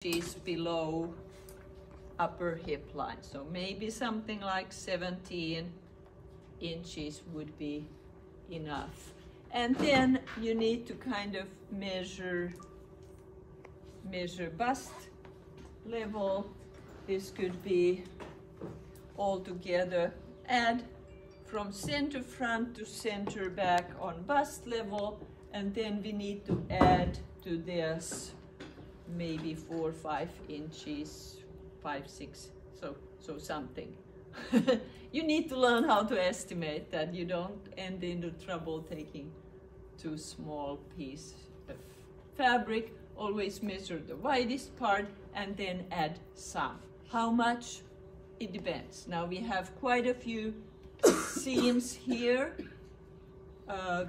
inches below upper hip line. So maybe something like 17 inches would be enough. And then you need to kind of measure bust level. This could be all together. Add from center front to center back on bust level, and then we need to add to this maybe 4 or 5 inches, 5, 6, so something. You need to learn how to estimate that you don't end into trouble taking too small piece of fabric. Always measure the widest part and then add some. How much? It depends. Now we have quite a few seams here.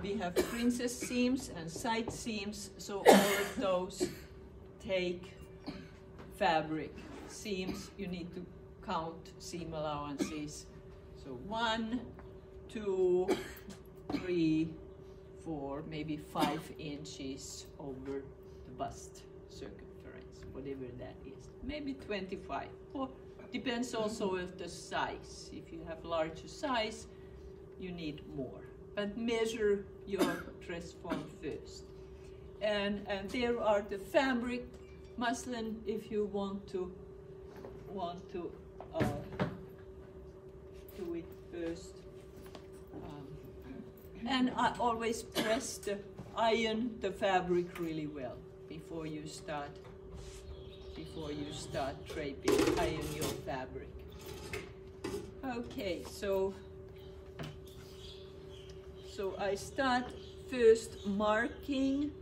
We have princess seams and side seams, so all of those take fabric. Seams, you need to count seam allowances. So 1, 2, 3, 4, maybe 5 inches over the bust circumference, whatever that is. Maybe 25, or depends also of the size. If you have larger size, you need more. But measure your dress form first. And there are the fabric, muslin, if you want to do it first. And I always iron the fabric really well before you start draping. Iron your fabric. Okay, so I start first marking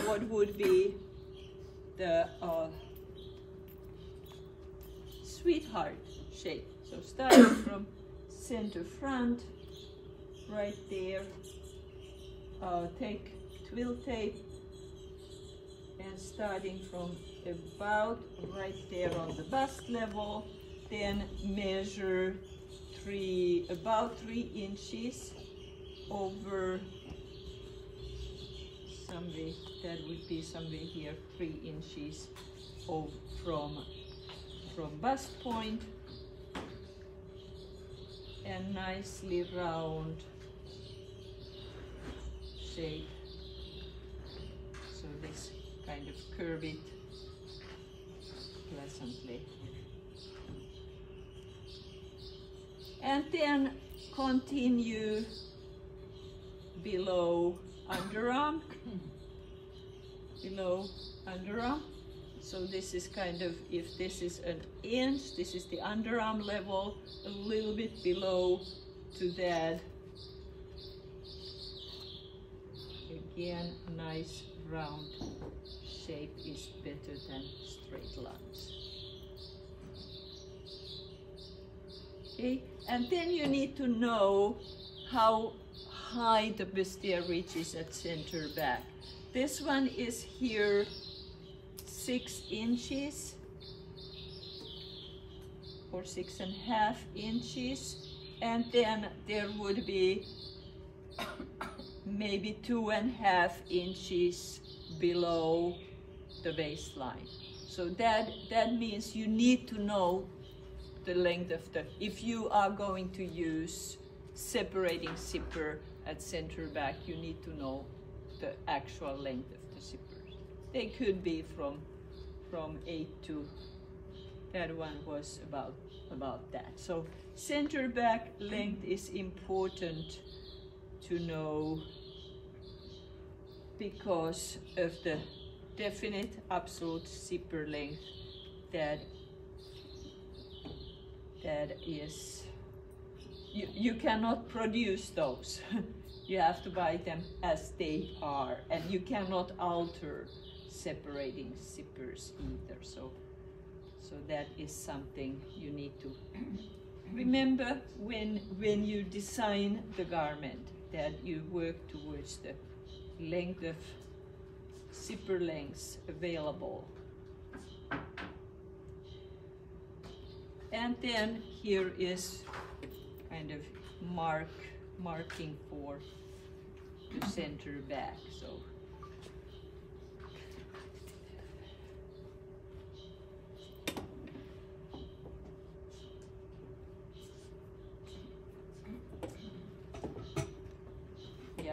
what would be the sweetheart shape. So starting from center front, right there, take twill tape and starting from about right there on the bust level, then measure about 3 inches over somewhere, that would be somewhere here, 3 inches from bust point, and nicely round shape. So this kind of curve it pleasantly. And then continue below underarm. So this is kind of, if this is an inch, this is the underarm level, a little bit below to that. Again, nice round shape is better than straight lines. Okay, and then you need to know how high the bustier ridge is at center back. This one is here 6 inches or 6.5 inches, and then there would be maybe 2.5 inches below the waistline. So that means you need to know the length of if you are going to use separating zipper at center back, you need to know the actual length of the zippers. They could be from 8 to, that one was about that. So center back length is important to know because of the definite absolute zipper length that is, you cannot produce those. You have to buy them as they are, and you cannot alter separating zippers either. So that is something you need to remember when you design the garment, that you work towards the length of zipper lengths available. And then here is kind of marking for the center back. So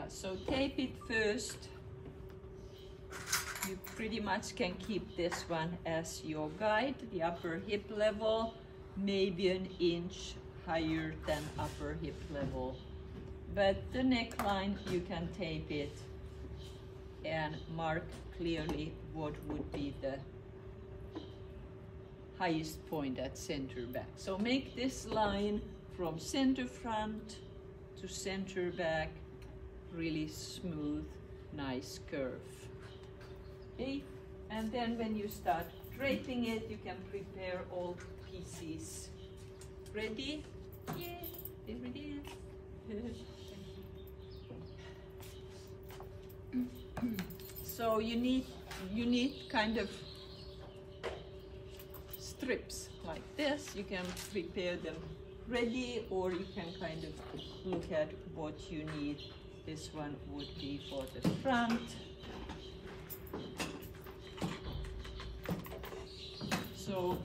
Yeah, so tape it first. You pretty much can keep this one as your guide, the upper hip level, maybe an inch higher than upper hip level. But the neckline, you can tape it and mark clearly what would be the highest point at center back. So make this line from center front to center back, really smooth, nice curve. Okay, and then when you start draping it, you can prepare all pieces. Ready? Yeah, there it is. So you need kind of strips like this. You can prepare them ready, or you can kind of look at what you need. This one would be for the front. So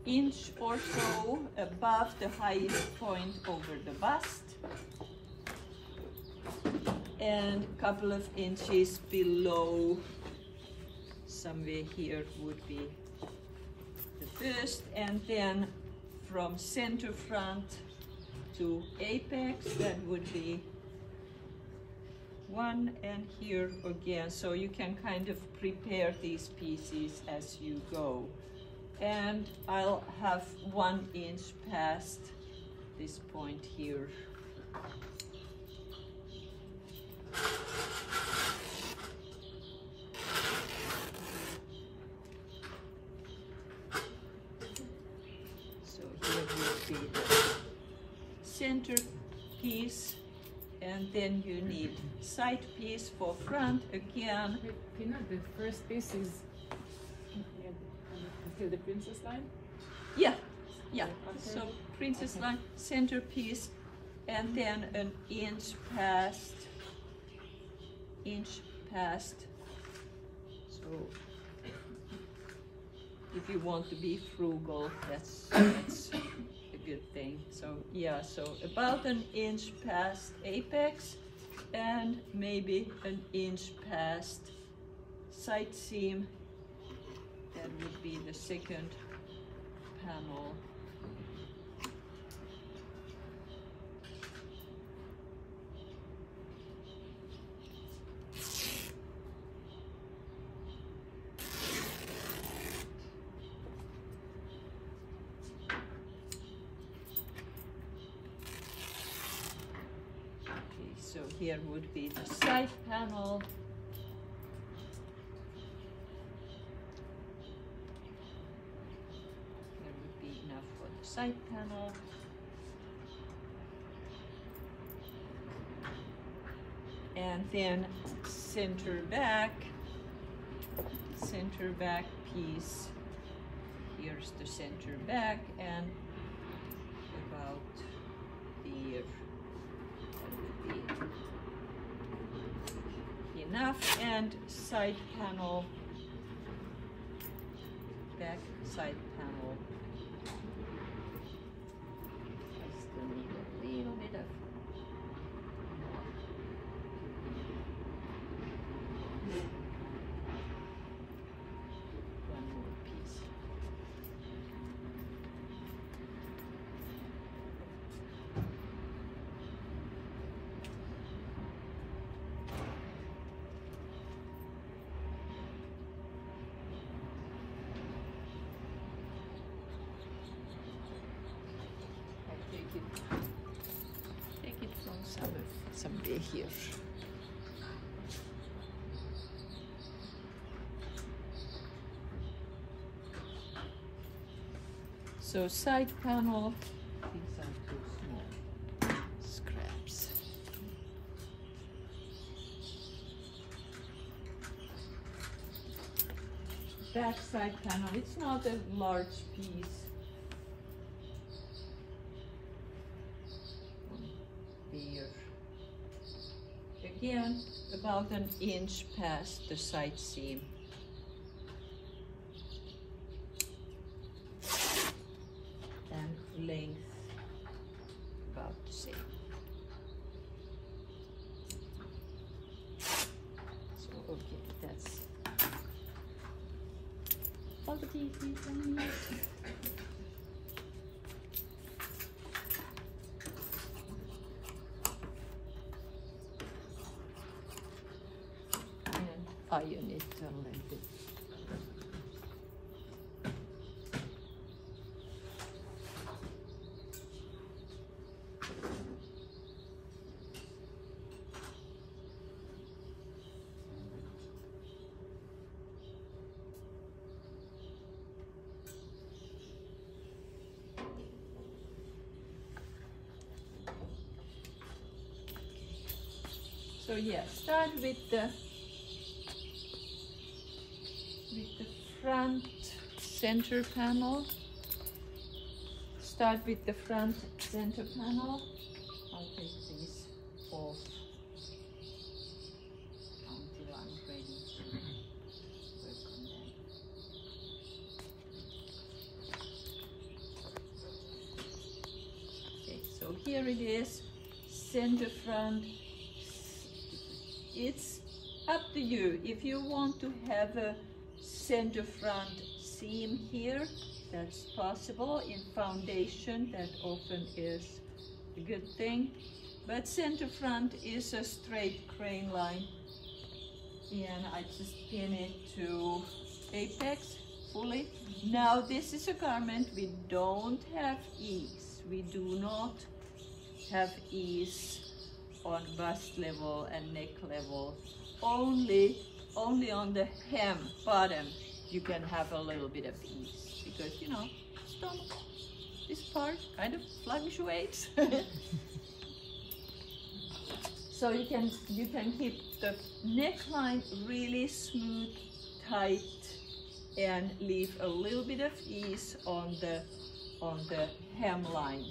inch or so above the highest point over the bust, and a couple of inches below, somewhere here would be the first, and then from center front to apex, that would be one, and here again. So you can kind of prepare these pieces as you go. And I'll have 1 inch past this point here. So here would be the center piece, and then you need side piece for front again. Pina, the first piece is until the princess line? Yeah, yeah. So princess line, center piece, and then an inch past. So if you want to be frugal, that's a good thing. So yeah, so about an inch past apex, and maybe an inch past side seam. That would be the second panel. Okay, so here would be the side panel. Side panel, and then center back piece. Here's the center back, and about there, that would be enough. And side panel, back side panel. Little bit of one more piece. I'll take it from somewhere here. So side panel, these are too small scraps. Back side panel, it's not a large piece. Here. Again, about an inch past the side seam. And length about the same. the pieces and iron it a little bit. So yeah, start with the front center panel. Start with the front center panel. I'll take these off until I'm ready to work on them. Okay, so here it is, center front. It's up to you. If you want to have a center front seam here, that's possible. In foundation, that often is a good thing. But center front is a straight crane line. And I just pin it to apex fully. Now this is a garment we don't have ease. We do not have ease on bust level and neck level. Only on the hem bottom you can have a little bit of ease, because you know, stomach, this part kind of fluctuates. So you can keep the neckline really smooth, tight, and leave a little bit of ease on the hemline.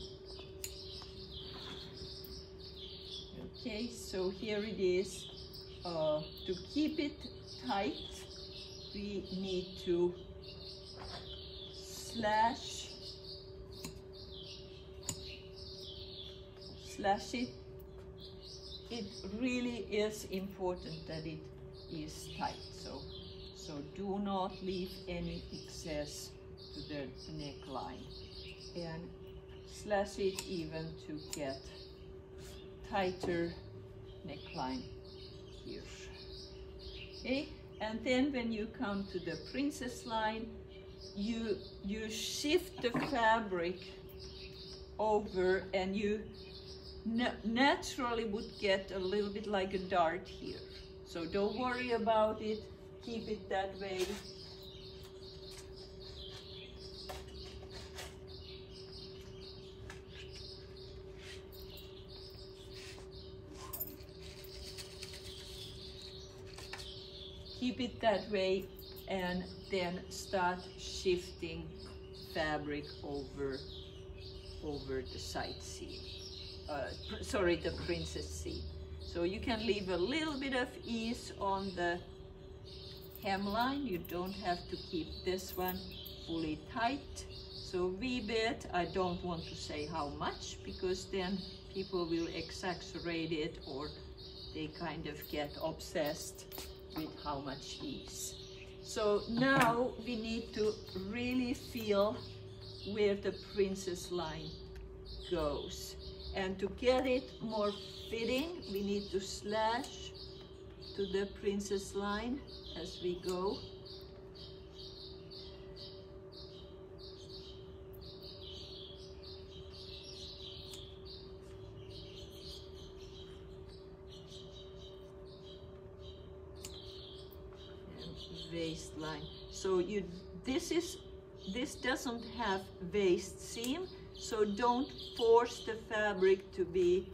Okay, so here it is. To keep it tight, we need to slash it. It really is important that it is tight. So do not leave any excess to the neckline, and slash it even to get tighter neckline here. Okay, and then when you come to the princess line, you shift the fabric over, and you naturally would get a little bit like a dart here. So don't worry about it, keep it that way. Keep it that way, and then start shifting fabric over the side seam. Sorry, the princess seam. So you can leave a little bit of ease on the hemline. You don't have to keep this one fully tight. So V-bit, I don't want to say how much, because then people will exaggerate it, or they kind of get obsessed with how much ease. So now we need to really feel where the princess line goes. And to get it more fitting, we need to slash to the princess line as we go. Waistline. So this doesn't have waist seam, so don't force the fabric to be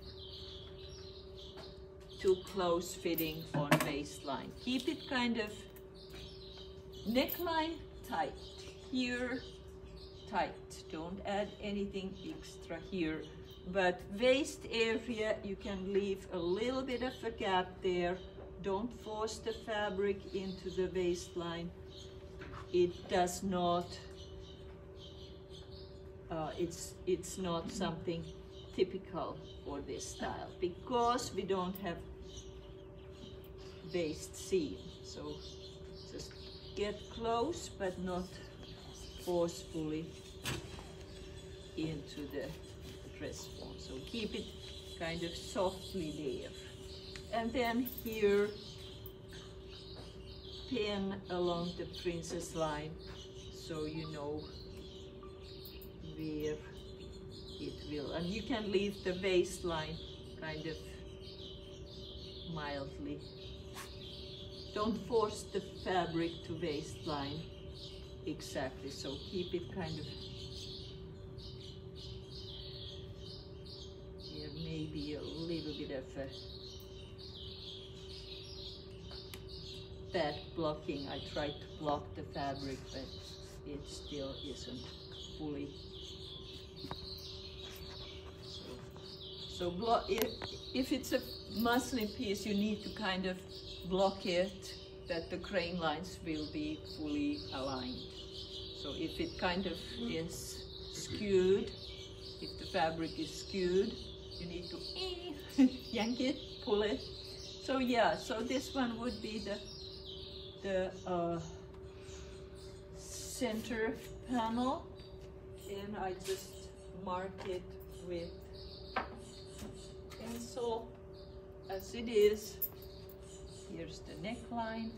too close fitting on waistline. Keep it kind of neckline tight, here tight. Don't add anything extra here. But waist area, you can leave a little bit of a gap there. Don't force the fabric into the waistline. It does not, it's not something typical for this style, because we don't have waist seam. So just get close, but not forcefully into the dress form. So keep it kind of softly there. And then here, pin along the princess line so you know where it will. And you can leave the waistline kind of mildly. Don't force the fabric to waistline exactly, so keep it kind of, there may be a little bit of a bad blocking. I tried to block the fabric, but it still isn't fully. So if it's a muslin piece, you need to kind of block it that the crane lines will be fully aligned. So if it kind of is skewed, if the fabric is skewed, you need to yank it, pull it. So yeah, so this one would be the center panel, and I just mark it with pencil as it is. Here's the neckline.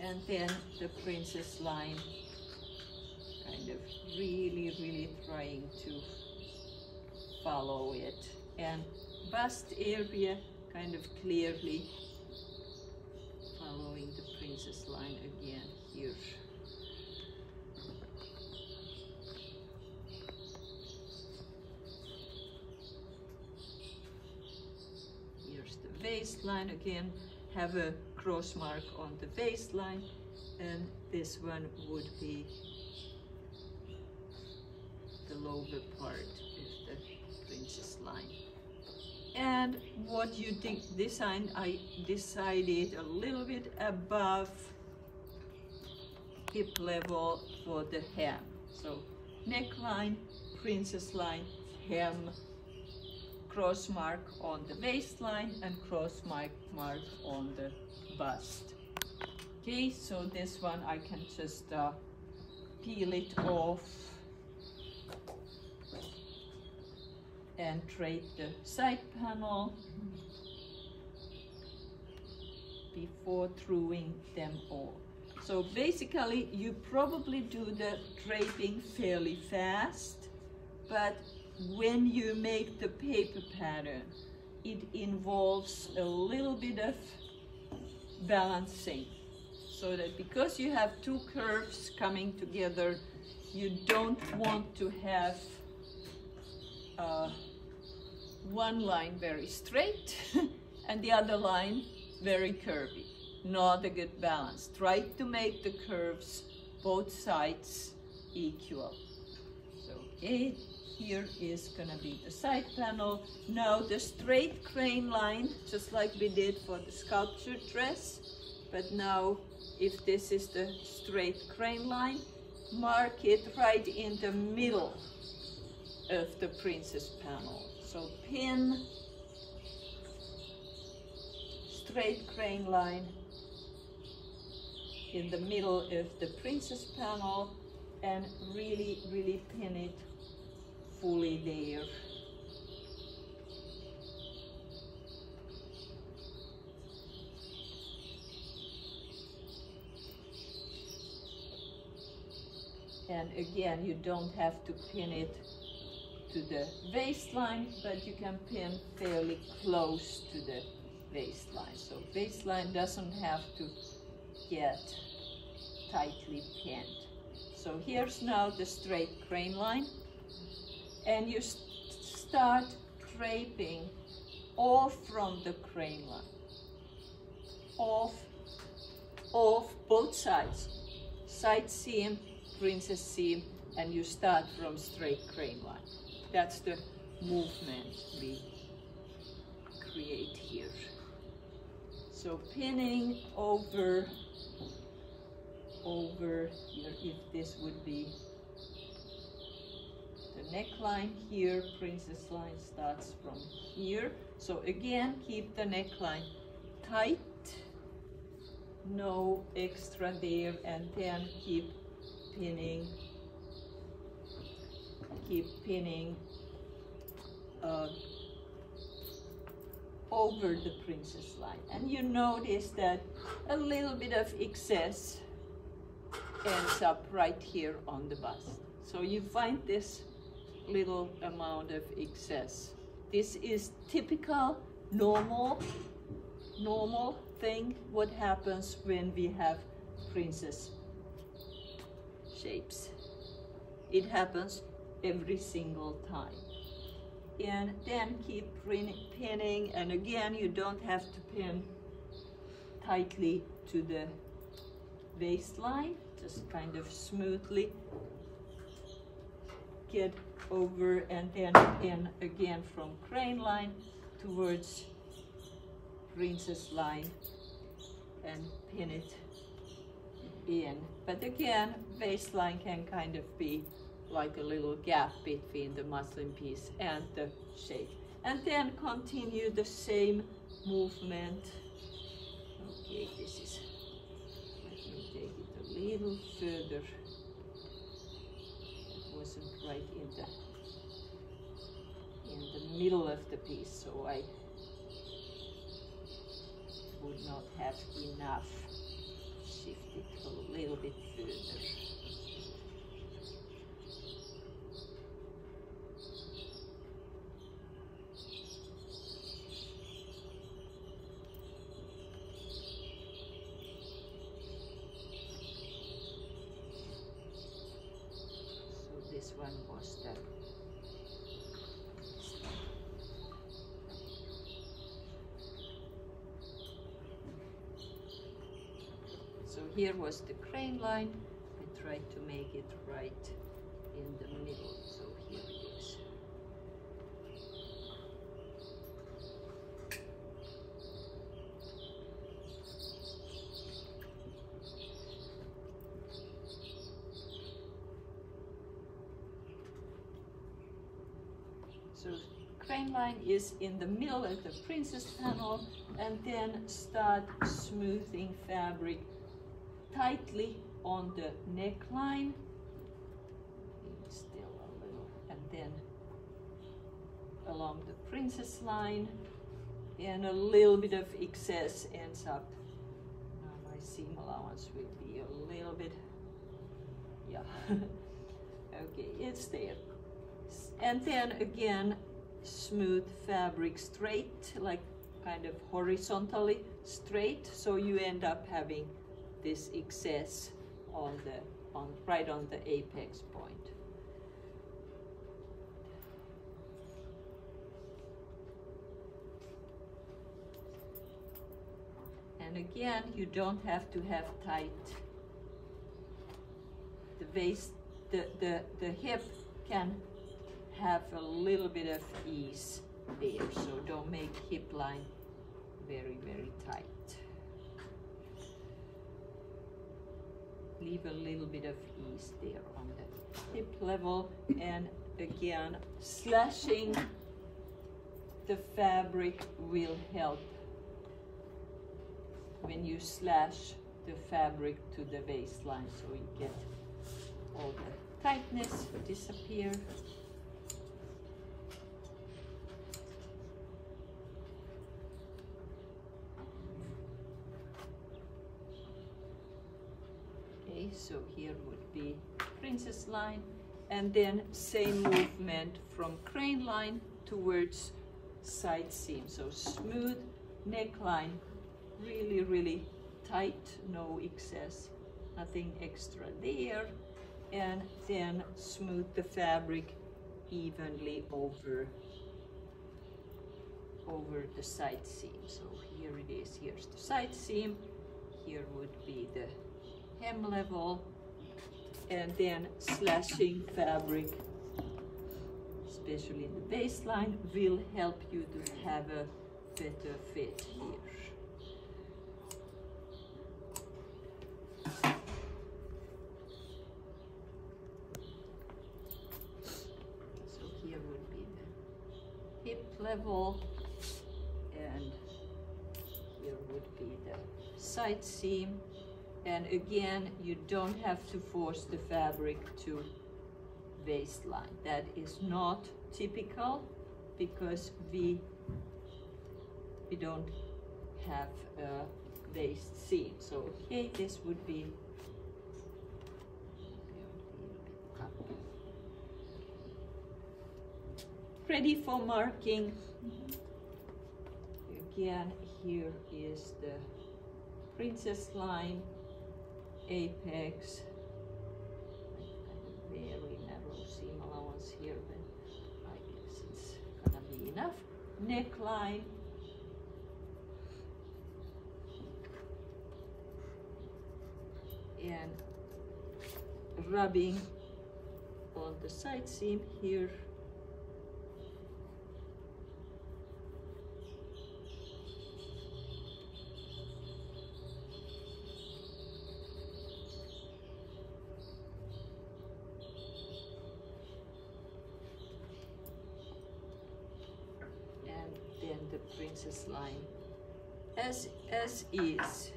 And then the princess line, kind of really trying to follow it. And bust area, kind of clearly following the princess line again here. Here's the waistline again. Have a cross mark on the waistline, and this one would be the lower part of the princess line. And what you design, I decided a little bit above hip level for the hem. So neckline, princess line, hem, cross mark on the waistline, and cross mark on the bust. Okay, so this one I can just peel it off and drape the side panel before throwing them all. So basically you probably do the draping fairly fast, but when you make the paper pattern, it involves a little bit of balancing, so that because you have two curves coming together, you don't want to have one line very straight and the other line very curvy. Not a good balance. Try to make the curves both sides equal. So okay, here is gonna be the side panel. Now the straight crane line, just like we did for the sculptured dress, but now if this is the straight crane line, mark it right in the middle of the princess panel. So pin straight crane line in the middle of the princess panel and really pin it fully there. And again, you don't have to pin it to the waistline, but you can pin fairly close to the waistline. So waistline doesn't have to get tightly pinned. So here's now the straight crane line, and you start draping off from the crane line, off both sides, side seam, princess seam, and you start from straight crane line. That's the movement we create here. So pinning over here, if this would be the neckline here, princess line starts from here. So again, keep the neckline tight, no extra there, and then keep pinning over the princess line. And you notice that a little bit of excess ends up right here on the bust. So you find this little amount of excess. This is typical, normal thing what happens when we have princess shapes. It happens every single time. And then keep pinning, and again, you don't have to pin tightly to the waistline, just kind of smoothly get over, and then pin again from crane line towards princess line and pin it in. But again, waistline can kind of be like a little gap between the muslin piece and the shape. And then continue the same movement. Okay, this is, let me take it a little further. It wasn't right in the middle of the piece, so I would not have enough. Shift it a little bit further. This one was the, so here was the crane line. I tried to make it right in the middle, so here it is. So crane line is in the middle of the princess panel, and then start smoothing fabric tightly on the neckline. Still a little, and then along the princess line, and a little bit of excess ends up. Now my seam allowance will be a little bit, yeah. Okay, it's there. And then again, smooth fabric straight, like kind of horizontally straight, so you end up having this excess right on the apex point. And again, you don't have to have tight. The waist, the hip can have a little bit of ease there, so don't make hip line very, very tight. Leave a little bit of ease there on the hip level, and again, slashing the fabric will help when you slash the fabric to the waistline, so you get all the tightness disappear. So here would be princess line, and then same movement from crane line towards side seam. So smooth neckline, really, really tight, no excess, nothing extra there, and then smooth the fabric evenly over the side seam. So here it is, here's the side seam, here would be the hem level, and then slashing fabric, especially in the waistline, will help you to have a better fit here. level, and here would be the side seam. And again, you don't have to force the fabric to waistline. That is not typical because we don't have a waist seam. So okay, this would be ready for marking. Again, here is the princess line, apex, very narrow seam allowance here, but I guess it's gonna be enough. Neckline, and rubbing on the side seam here. And then the princess line as is.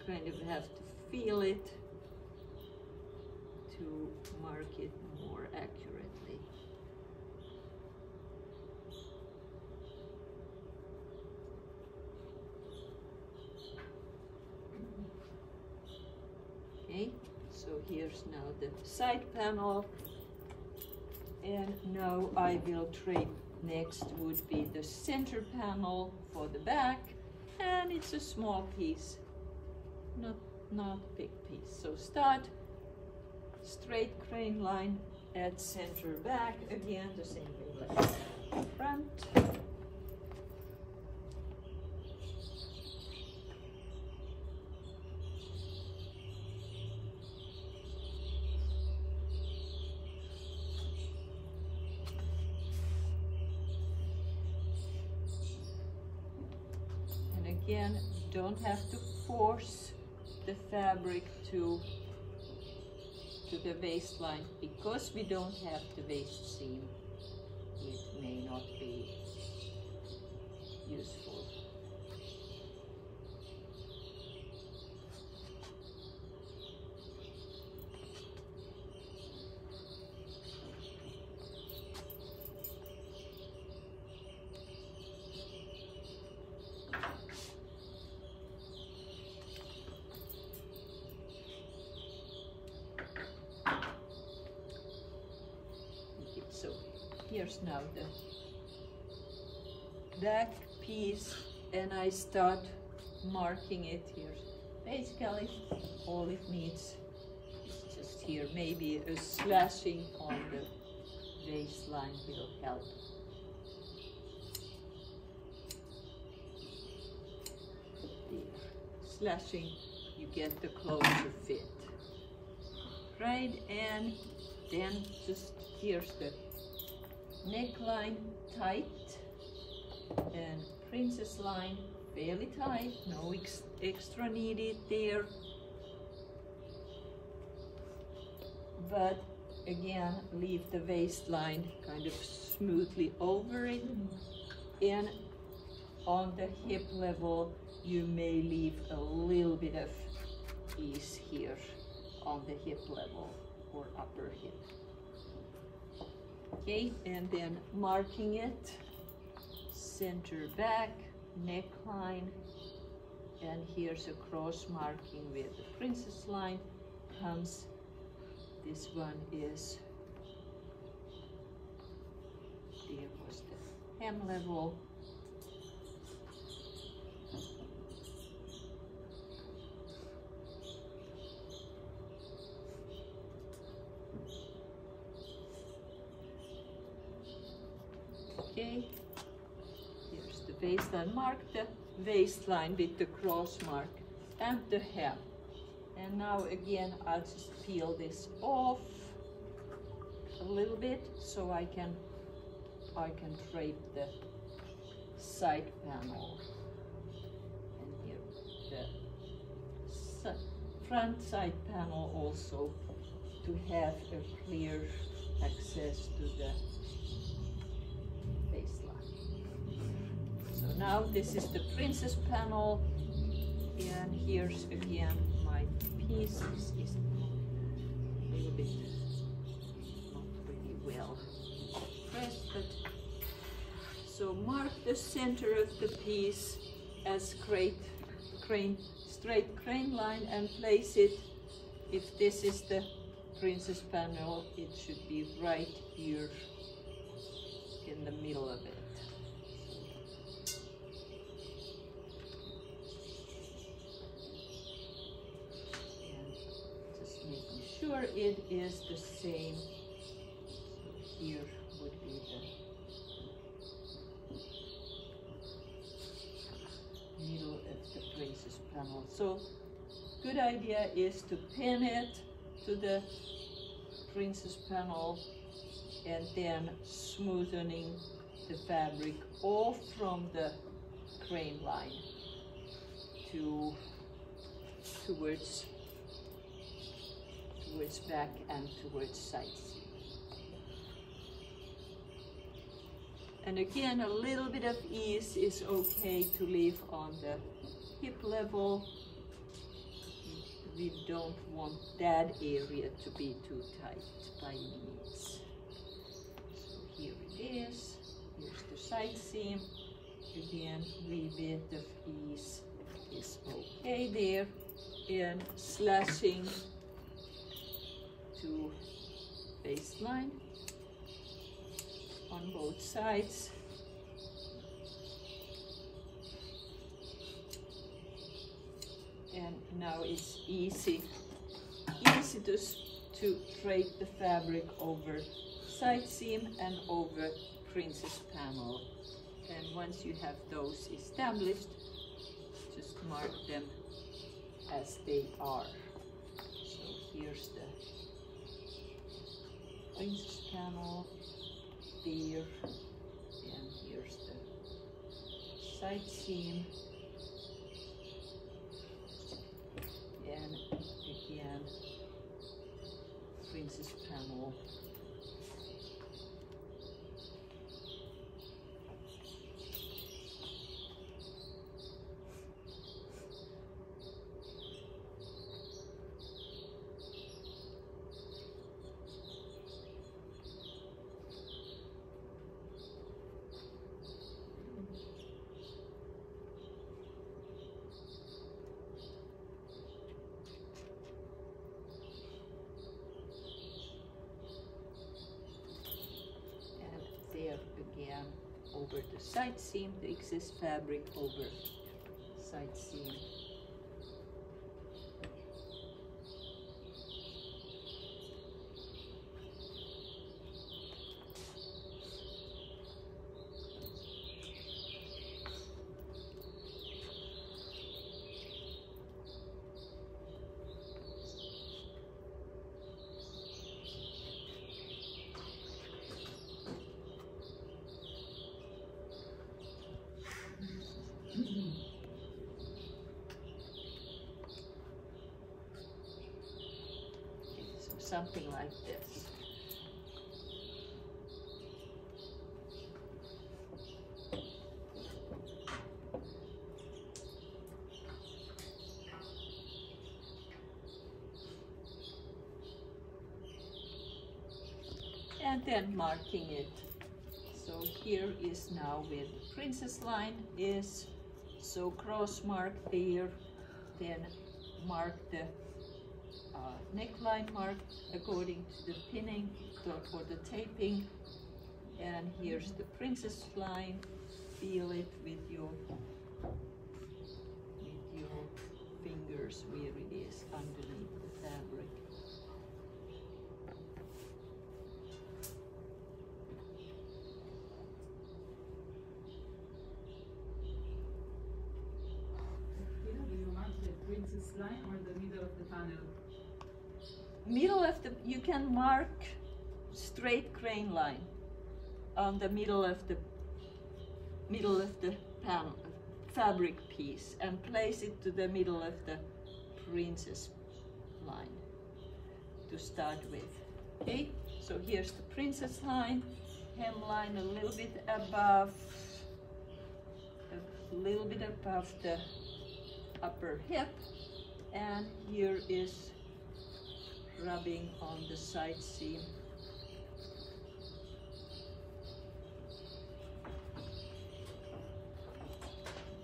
Kind of have to feel it to mark it more accurately. Okay, so here's now the side panel, and now I will drape. Next would be the center panel for the back, and it's a small piece. Not big piece. So start straight crane line at center back, again the same way like front. And again, don't have to force the fabric to the waistline, because we don't have the waist seam. It may not be useful. So here's now the back piece, and I start marking it here. Basically, all it needs is just here. Maybe a slashing on the waistline will help. There. Slashing, you get the closer fit. Right, and then just here's the neckline tight, and princess line fairly tight, no extra needed there. But again, leave the waistline kind of smoothly over it, and on the hip level you may leave a little bit of ease here on the hip level or upper hip. Okay, and then marking it, center back, neckline, and here's a cross marking where the princess line comes. This one is, there was the hem level. Okay, here's the waistline. Mark the waistline with the cross mark and the hem. And now again, I'll just peel this off a little bit so I can drape the side panel. And here the front side panel also, to have a clear access to the baseline. So now this is the princess panel, and here's again my piece. This is a little bit not really well pressed, but so mark the center of the piece as straight crane line and place it. If this is the princess panel, it should be right here in the middle of it. And just making sure it is the same. So here would be the middle of the princess panel. So good idea is to pin it to the princess panel and then smoothing the fabric off from the crane line towards back and towards side seam. And again, a little bit of ease is okay to leave on the hip level. We don't want that area to be too tight by means. So here it is. Here's the side seam. Again, a little bit of ease is okay there. And slashing to baseline on both sides. And now it's easy to drape the fabric over side seam and over princess panel. And once you have those established, just mark them as they are. So here's the princess panel there, and here's the side seam. And again, princess panel. Again over the side seam, the excess fabric over side seam. Something like this. And then marking it. So here is now where the princess line is. So cross mark there, then mark the neckline mark according to the pinning for the taping, and here's the princess line. Feel it with your fingers where it is underneath the fabric. Do you mark the princess line or the middle of the panel? Middle of the, you can mark straight crane line on the middle of the panel fabric piece and place it to the middle of the princess line to start with. Okay, So here's the princess line, hemline a little bit above the upper hip, and here is rubbing on the side seam.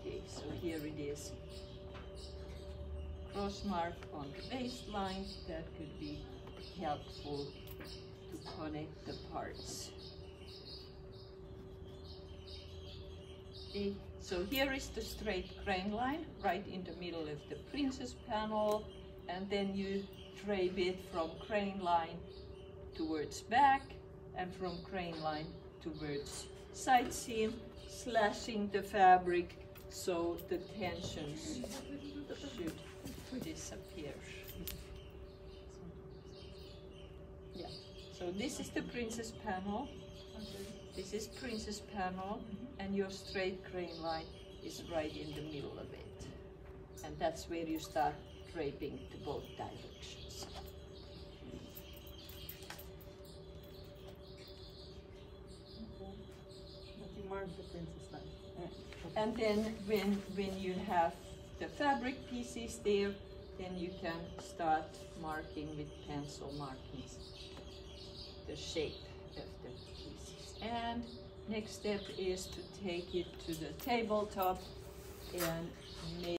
Okay, so here it is. Cross mark on the waistline, that could be helpful to connect the parts. Okay, so here is the straight crane line right in the middle of the princess panel, and then you drape it from crane line towards back and from crane line towards side seam, slashing the fabric so the tensions should disappear. Yeah, so this is the princess panel. This is princess panel, and your straight crane line is right in the middle of it. And that's where you start draping to both directions. But you mark the princess line. And then when you have the fabric pieces there, then you can start marking with pencil markings the shape of the pieces. And next step is to take it to the tabletop and make